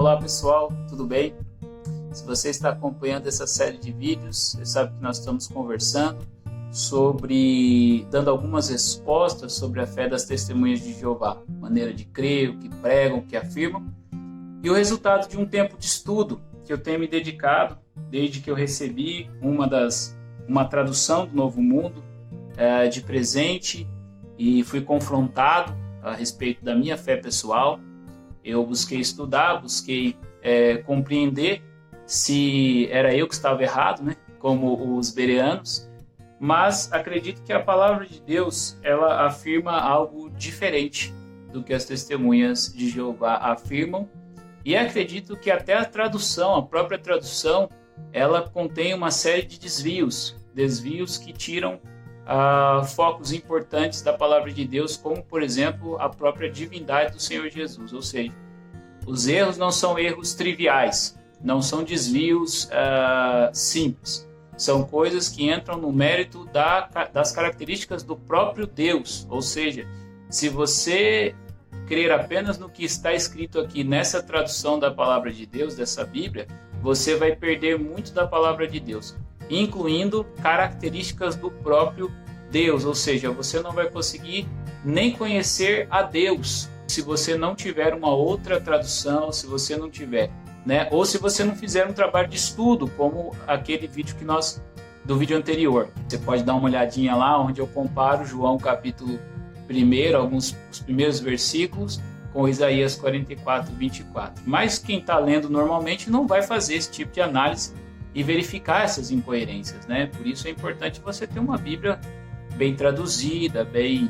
Olá pessoal, tudo bem? Se você está acompanhando essa série de vídeos, você sabe que nós estamos conversando dando algumas respostas sobre a fé das testemunhas de Jeová, maneira de crer, o que pregam, o que afirmam, e o resultado de um tempo de estudo que eu tenho me dedicado desde que eu recebi uma tradução do Novo Mundo de presente e fui confrontado a respeito da minha fé pessoal. Eu busquei estudar, busquei compreender se era eu que estava errado, né? Como os bereanos, mas acredito que a palavra de Deus ela afirma algo diferente do que as testemunhas de Jeová afirmam, e acredito que até a própria tradução, ela contém uma série de desvios que tiram focos importantes da palavra de Deus, como, por exemplo, a própria divindade do Senhor Jesus. Ou seja, os erros não são erros triviais, não são desvios simples. São coisas que entram no mérito das características do próprio Deus. Ou seja, se você crer apenas no que está escrito aqui nessa tradução da palavra de Deus, dessa Bíblia, você vai perder muito da palavra de Deus, incluindo características do próprio Deus. Ou seja, você não vai conseguir nem conhecer a Deus se você não tiver uma outra tradução, se você não tiver, né? Ou se você não fizer um trabalho de estudo, como aquele vídeo do vídeo anterior. Você pode dar uma olhadinha lá, onde eu comparo João capítulo 1, os primeiros versículos, com Isaías 44, 24. Mas quem está lendo normalmente não vai fazer esse tipo de análise e verificar essas incoerências, né? Por isso é importante você ter uma Bíblia bem traduzida, bem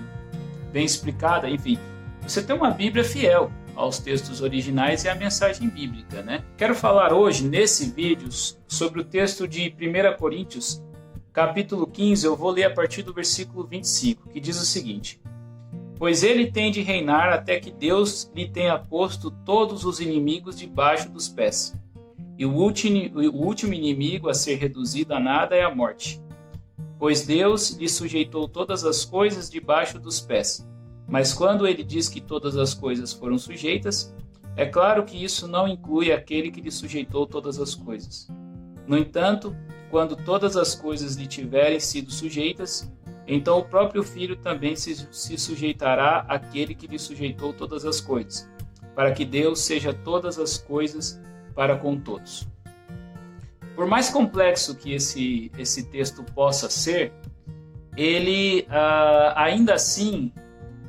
explicada, enfim. Você ter uma Bíblia fiel aos textos originais e à mensagem bíblica, né? Quero falar hoje, nesse vídeo, sobre o texto de 1 Coríntios, capítulo 15, eu vou ler a partir do versículo 25, que diz o seguinte: Pois ele tem de reinar até que Deus lhe tenha posto todos os inimigos debaixo dos pés. E o último inimigo a ser reduzido a nada é a morte. Pois Deus lhe sujeitou todas as coisas debaixo dos pés. Mas quando ele diz que todas as coisas foram sujeitas, é claro que isso não inclui aquele que lhe sujeitou todas as coisas. No entanto, quando todas as coisas lhe tiverem sido sujeitas, então o próprio Filho também se sujeitará àquele que lhe sujeitou todas as coisas, para que Deus seja todas as coisas para com todos. Por mais complexo que esse texto possa ser, ele ainda assim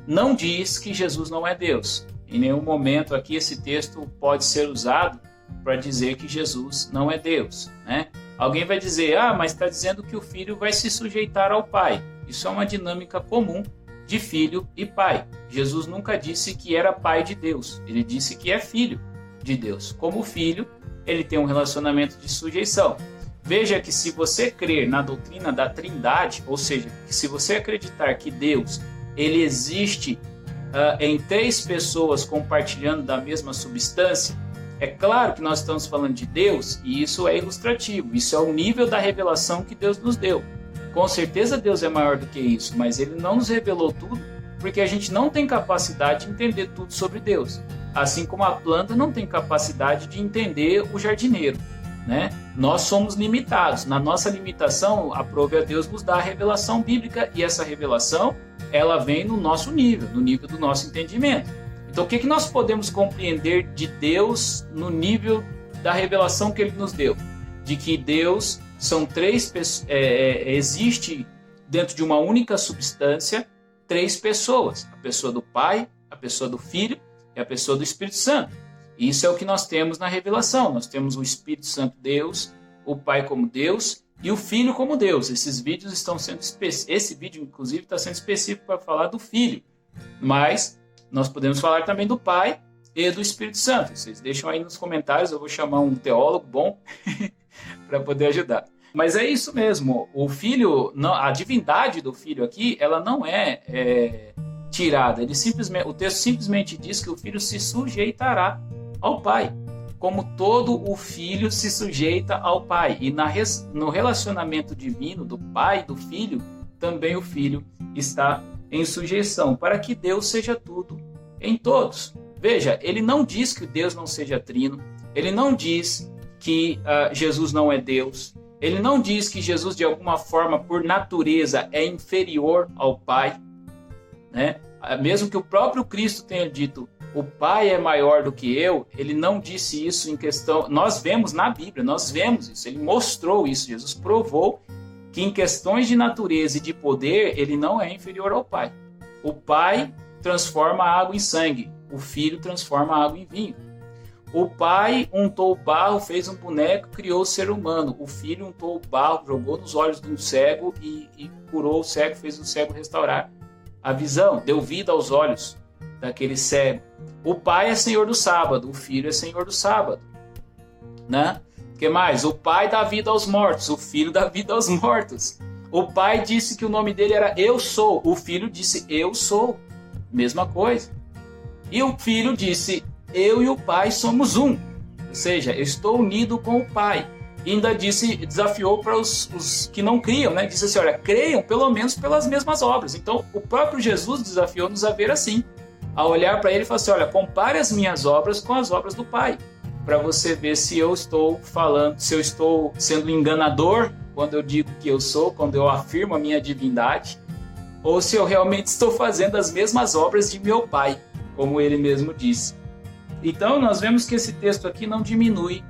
não diz que Jesus não é Deus. Em nenhum momento aqui esse texto pode ser usado para dizer que Jesus não é Deus, né? Alguém vai dizer, mas está dizendo que o Filho vai se sujeitar ao Pai. Isso é uma dinâmica comum de filho e pai. Jesus nunca disse que era pai de Deus, ele disse que é filho de Deus. Como filho, ele tem um relacionamento de sujeição. Veja que se você crer na doutrina da Trindade, ou seja, que se você acreditar que Deus ele existe em três pessoas compartilhando da mesma substância, é claro que nós estamos falando de Deus e isso é ilustrativo, isso é o nível da revelação que Deus nos deu. Com certeza Deus é maior do que isso, mas ele não nos revelou tudo porque a gente não tem capacidade de entender tudo sobre Deus. Assim como a planta não tem capacidade de entender o jardineiro, né? Nós somos limitados. Na nossa limitação, aprove a Deus nos dar a revelação bíblica e essa revelação ela vem no nosso nível, no nível do nosso entendimento. Então, o que nós podemos compreender de Deus no nível da revelação que ele nos deu? De que Deus são três pessoas, existe dentro de uma única substância três pessoas: a pessoa do Pai, a pessoa do Filho e a pessoa do Espírito Santo. E isso é o que nós temos na revelação. Nós temos o Espírito Santo Deus, o Pai como Deus e o Filho como Deus. Esses vídeos estão sendo esse vídeo, inclusive, está sendo específico para falar do Filho. Mas nós podemos falar também do Pai e do Espírito Santo. Vocês deixam aí nos comentários, eu vou chamar um teólogo bom para poder ajudar. Mas é isso mesmo. O Filho, a divindade do Filho aqui, ela não é tirada. O texto simplesmente diz que o Filho se sujeitará ao Pai, como todo o Filho se sujeita ao Pai. E no relacionamento divino do Pai e do Filho, também o Filho está em sujeição, para que Deus seja tudo em todos. Veja, ele não diz que Deus não seja trino, Ele não diz que Jesus não é Deus. Ele não diz que Jesus, de alguma forma, por natureza, é inferior ao Pai, né? Mesmo que o próprio Cristo tenha dito, o Pai é maior do que eu, ele não disse isso em questão... Nós vemos na Bíblia, nós vemos isso, ele mostrou isso, Jesus provou que em questões de natureza e de poder, ele não é inferior ao Pai. O Pai transforma a água em sangue, o Filho transforma a água em vinho. O Pai untou o barro, fez um boneco, criou o ser humano. O Filho untou o barro, jogou nos olhos de um cego e curou o cego, fez o cego restaurar a visão, deu vida aos olhos daquele cego. O Pai é Senhor do sábado, o Filho é Senhor do sábado, né? O que mais? O Pai dá vida aos mortos, o Filho dá vida aos mortos. O Pai disse que o nome dele era Eu Sou, o Filho disse Eu Sou, mesma coisa. E o Filho disse eu e o Pai somos um, ou seja, eu estou unido com o Pai. E ainda desafiou para os que não criam, né? Disse assim, olha, creiam pelo menos pelas mesmas obras. Então, o próprio Jesus desafiou-nos a ver assim, a olhar para ele e falar assim, olha, compare as minhas obras com as obras do Pai, para você ver se eu estou falando, se eu estou sendo enganador quando eu digo que eu sou, quando eu afirmo a minha divindade, ou se eu realmente estou fazendo as mesmas obras de meu Pai, como ele mesmo disse. Então, nós vemos que esse texto aqui não diminui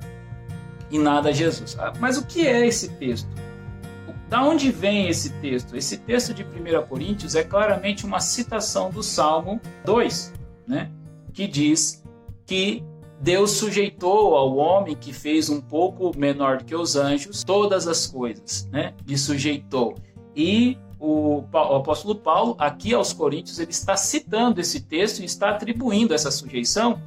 em nada Jesus. Mas o que é esse texto? Da onde vem esse texto? Esse texto de 1 Coríntios é claramente uma citação do Salmo 2, né? Que diz que Deus sujeitou ao homem que fez um pouco menor do que os anjos todas as coisas, né? Lhe sujeitou. E o apóstolo Paulo, aqui aos Coríntios, ele está citando esse texto e está atribuindo essa sujeição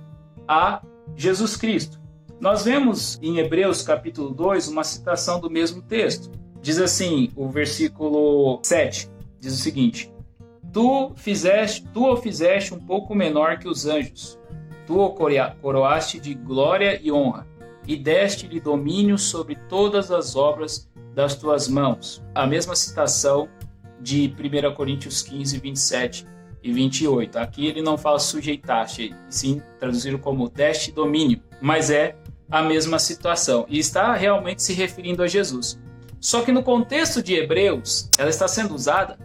a Jesus Cristo. Nós vemos em Hebreus capítulo 2 uma citação do mesmo texto. Diz assim, o versículo 7, diz o seguinte, Tu o fizeste um pouco menor que os anjos, tu o coroaste de glória e honra, e deste-lhe domínio sobre todas as obras das tuas mãos. A mesma citação de 1 Coríntios 15, 27 e 28. Aqui ele não fala sujeitaste, sim traduziram como deste domínio, mas é a mesma situação e está realmente se referindo a Jesus. Só que no contexto de Hebreus, ela está sendo usada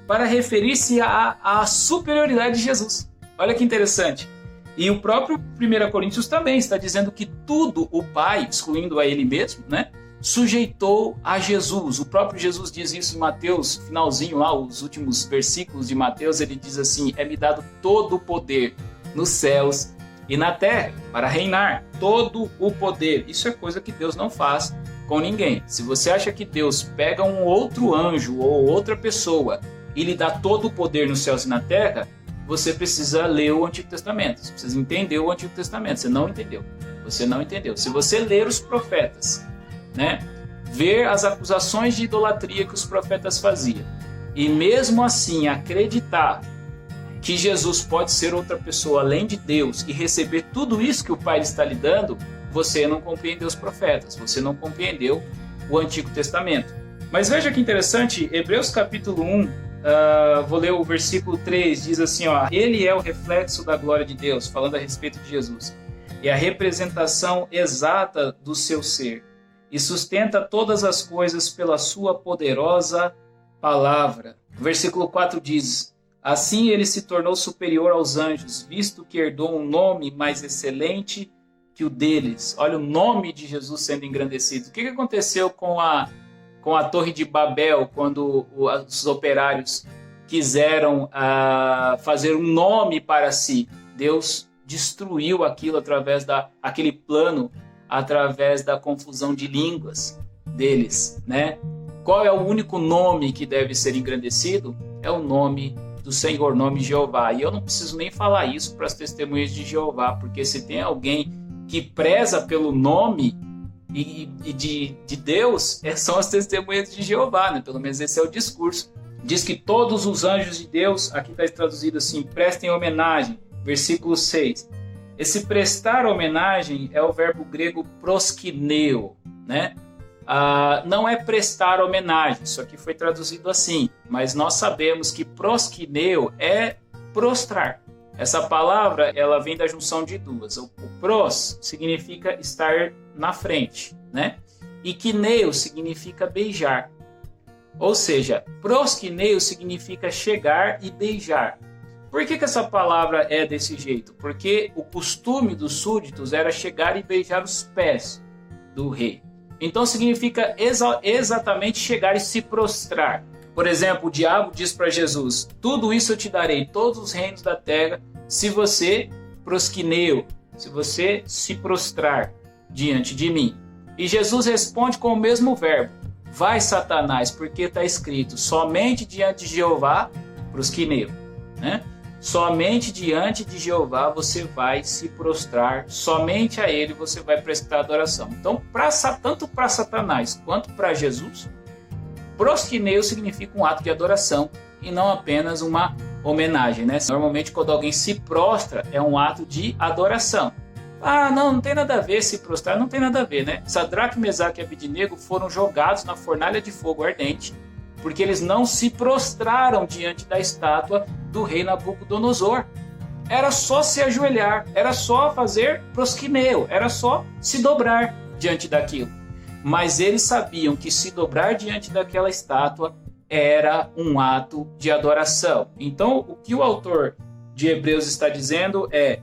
para referir-se à superioridade de Jesus. Olha que interessante. E o próprio 1 Coríntios também está dizendo que tudo o Pai, excluindo a ele mesmo, né, sujeitou a Jesus. O próprio Jesus diz isso em Mateus, finalzinho lá, os últimos versículos de Mateus, ele diz assim, é-me dado todo o poder nos céus e na terra, para reinar, todo o poder. Isso é coisa que Deus não faz com ninguém. Se você acha que Deus pega um outro anjo ou outra pessoa e lhe dá todo o poder nos céus e na terra, você precisa ler o Antigo Testamento, você precisa entender o Antigo Testamento. Você não entendeu. Se você ler os profetas, né, ver as acusações de idolatria que os profetas faziam e mesmo assim acreditar que Jesus pode ser outra pessoa além de Deus e receber tudo isso que o Pai está lhe dando, você não compreendeu os profetas, você não compreendeu o Antigo Testamento. Mas veja que interessante, Hebreus capítulo 1, vou ler o versículo 3, diz assim, ó, ele é o reflexo da glória de Deus, falando a respeito de Jesus, e a representação exata do seu ser, e sustenta todas as coisas pela sua poderosa palavra. O versículo 4 diz, assim ele se tornou superior aos anjos, visto que herdou um nome mais excelente que o deles. Olha o nome de Jesus sendo engrandecido. O que aconteceu com a Torre de Babel, quando os operários quiseram fazer um nome para si? Deus destruiu aquilo aquele plano através da confusão de línguas deles, né? Qual é o único nome que deve ser engrandecido? É o nome do Senhor, nome Jeová. E eu não preciso nem falar isso para as testemunhas de Jeová, porque se tem alguém que preza pelo nome de Deus, são as testemunhas de Jeová, né? Pelo menos esse é o discurso. Diz que todos os anjos de Deus, aqui está traduzido assim, prestem homenagem, versículo 6. Esse prestar homenagem é o verbo grego proskineo, né? Não é prestar homenagem, isso aqui foi traduzido assim, mas nós sabemos que proskineo é prostrar, Essa palavra, ela vem da junção de duas. O pros significa estar na frente, né? E kineo significa beijar. Ou seja, proskineo significa chegar e beijar. Por que essa palavra é desse jeito? Porque o costume dos súditos era chegar e beijar os pés do rei. Então significa exatamente chegar e se prostrar. Por exemplo, o diabo diz para Jesus: tudo isso eu te darei, todos os reinos da terra, se você proskineu, se você se prostrar diante de mim. E Jesus responde com o mesmo verbo: vai, Satanás, porque está escrito, somente diante de Jeová proskineu, né? Somente diante de Jeová você vai se prostrar, somente a ele você vai prestar adoração. Então, tanto para Satanás quanto para Jesus, proskineu significa um ato de adoração e não apenas uma homenagem, né? Normalmente, quando alguém se prostra, é um ato de adoração. Ah, não tem nada a ver se prostrar, não tem nada a ver, né? Sadraque, Mesaque e Abednego foram jogados na fornalha de fogo ardente porque eles não se prostraram diante da estátua do rei Nabucodonosor. Era só se ajoelhar, era só fazer proskineu, era só se dobrar diante daquilo. Mas eles sabiam que se dobrar diante daquela estátua era um ato de adoração. Então, o que o autor de Hebreus está dizendo é: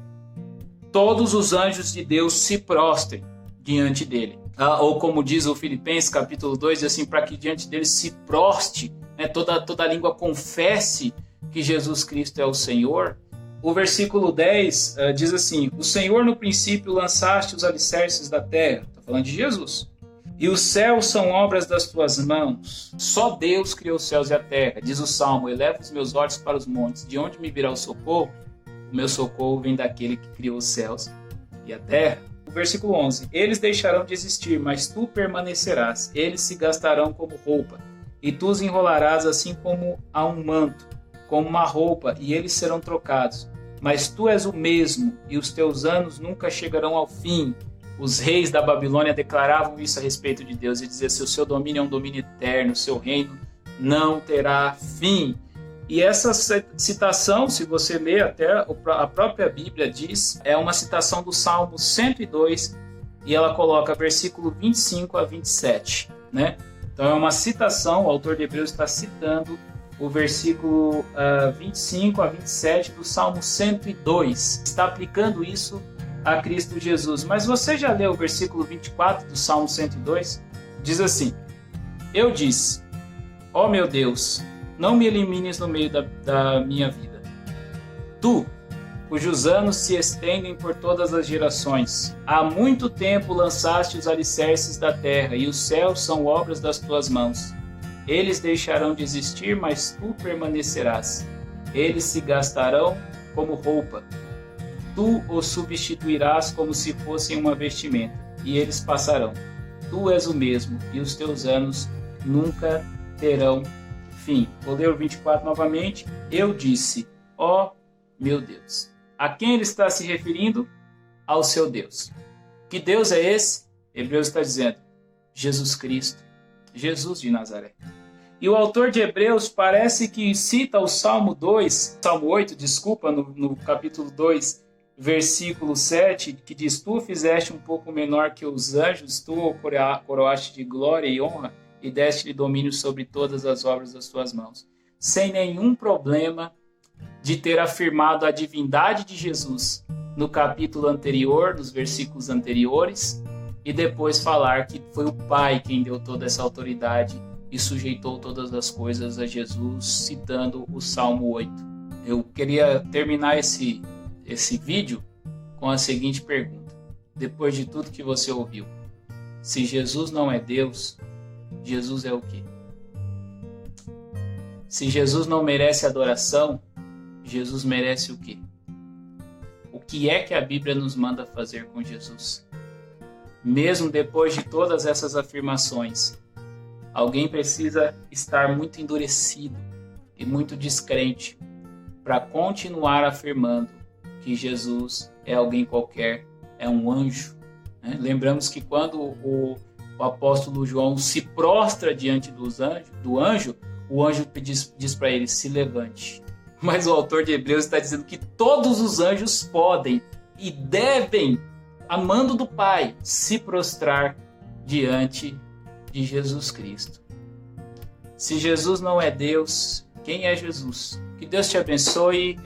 todos os anjos de Deus se prostrem diante dele. Ou como diz o Filipenses capítulo 2, assim, para que diante dele se proste, né, toda a língua confesse que Jesus Cristo é o Senhor. O versículo 10 diz assim: o Senhor no princípio lançaste os alicerces da terra. Está falando de Jesus. E os céus são obras das tuas mãos. Só Deus criou os céus e a terra. Diz o Salmo: eleva os meus olhos para os montes. De onde me virá o socorro? O meu socorro vem daquele que criou os céus e a terra. O versículo 11: eles deixarão de existir, mas tu permanecerás. Eles se gastarão como roupa, e tu os enrolarás assim como a um manto, como uma roupa, e eles serão trocados. Mas tu és o mesmo, e os teus anos nunca chegarão ao fim. Os reis da Babilônia declaravam isso a respeito de Deus e diziam: o seu domínio é um domínio eterno, o seu reino não terá fim. E essa citação, se você ler até a própria Bíblia diz, é uma citação do Salmo 102, e ela coloca versículo 25 a 27, né? Então é uma citação, o autor de Hebreus está citando o versículo 25 a 27 do Salmo 102, está aplicando isso a Cristo Jesus. Mas você já leu o versículo 24 do Salmo 102? Diz assim: eu disse, ó meu Deus, não me elimines no meio da minha vida. Tu, cujos anos se estendem por todas as gerações, há muito tempo lançaste os alicerces da terra, e os céus são obras das tuas mãos. Eles deixarão de existir, mas tu permanecerás. Eles se gastarão como roupa. Tu os substituirás como se fossem uma vestimenta, e eles passarão. Tu és o mesmo, e os teus anos nunca terão fim. Vou ler o 24 novamente. Eu disse, ó meu Deus. A quem ele está se referindo? Ao seu Deus. Que Deus é esse? Hebreus está dizendo: Jesus Cristo, Jesus de Nazaré. E o autor de Hebreus parece que cita o Salmo 8, no capítulo 2, versículo 7, que diz: tu fizeste um pouco menor que os anjos, tu o coroaste de glória e honra, e deste-lhe domínio sobre todas as obras das tuas mãos. Sem nenhum problema de ter afirmado a divindade de Jesus no capítulo anterior, nos versículos anteriores, e depois falar que foi o Pai quem deu toda essa autoridade e sujeitou todas as coisas a Jesus, citando o Salmo 8. Eu queria terminar esse vídeo com a seguinte pergunta: depois de tudo que você ouviu, se Jesus não é Deus, Jesus é o quê? Se Jesus não merece adoração, Jesus merece o quê? O que é que a Bíblia nos manda fazer com Jesus? Mesmo depois de todas essas afirmações, alguém precisa estar muito endurecido e muito descrente para continuar afirmando que Jesus é alguém qualquer, é um anjo, né? Lembramos que quando o apóstolo João se prostra diante do anjo, o anjo diz para ele: se levante, mas o autor de Hebreus está dizendo que todos os anjos podem e devem, a mando do Pai, se prostrar diante de Jesus Cristo. Se Jesus não é Deus, quem é Jesus? Que Deus te abençoe.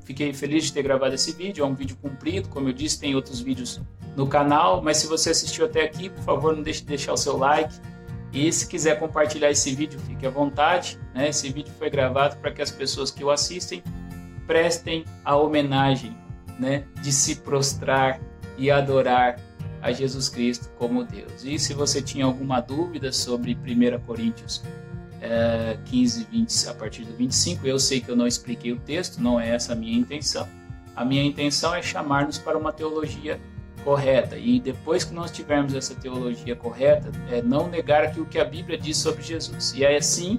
Fiquei feliz de ter gravado esse vídeo. É um vídeo comprido, como eu disse, tem outros vídeos no canal, mas se você assistiu até aqui, por favor, não deixe de deixar o seu like. E se quiser compartilhar esse vídeo, fique à vontade, né? Esse vídeo foi gravado para que as pessoas que o assistem prestem a homenagem, né, de se prostrar e adorar a Jesus Cristo como Deus. E se você tinha alguma dúvida sobre 1 Coríntios 15, 20, a partir do 25, eu sei que eu não expliquei o texto, não é essa a minha intenção. A minha intenção é chamar-nos para uma teologia correta, e depois que nós tivermos essa teologia correta, não negar aquilo que a Bíblia diz sobre Jesus. E aí assim,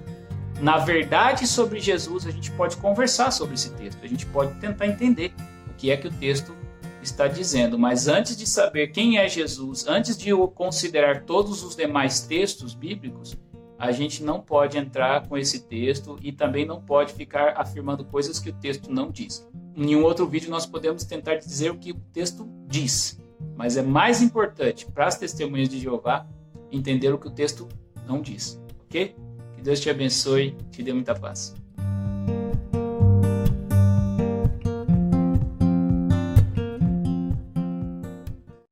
na verdade sobre Jesus, a gente pode conversar sobre esse texto, a gente pode tentar entender o que é que o texto está dizendo, mas antes de saber quem é Jesus, antes de considerar todos os demais textos bíblicos, a gente não pode entrar com esse texto e também não pode ficar afirmando coisas que o texto não diz. Em um outro vídeo nós podemos tentar dizer o que o texto diz, mas é mais importante para as testemunhas de Jeová entender o que o texto não diz, ok? Que Deus te abençoe, te dê muita paz.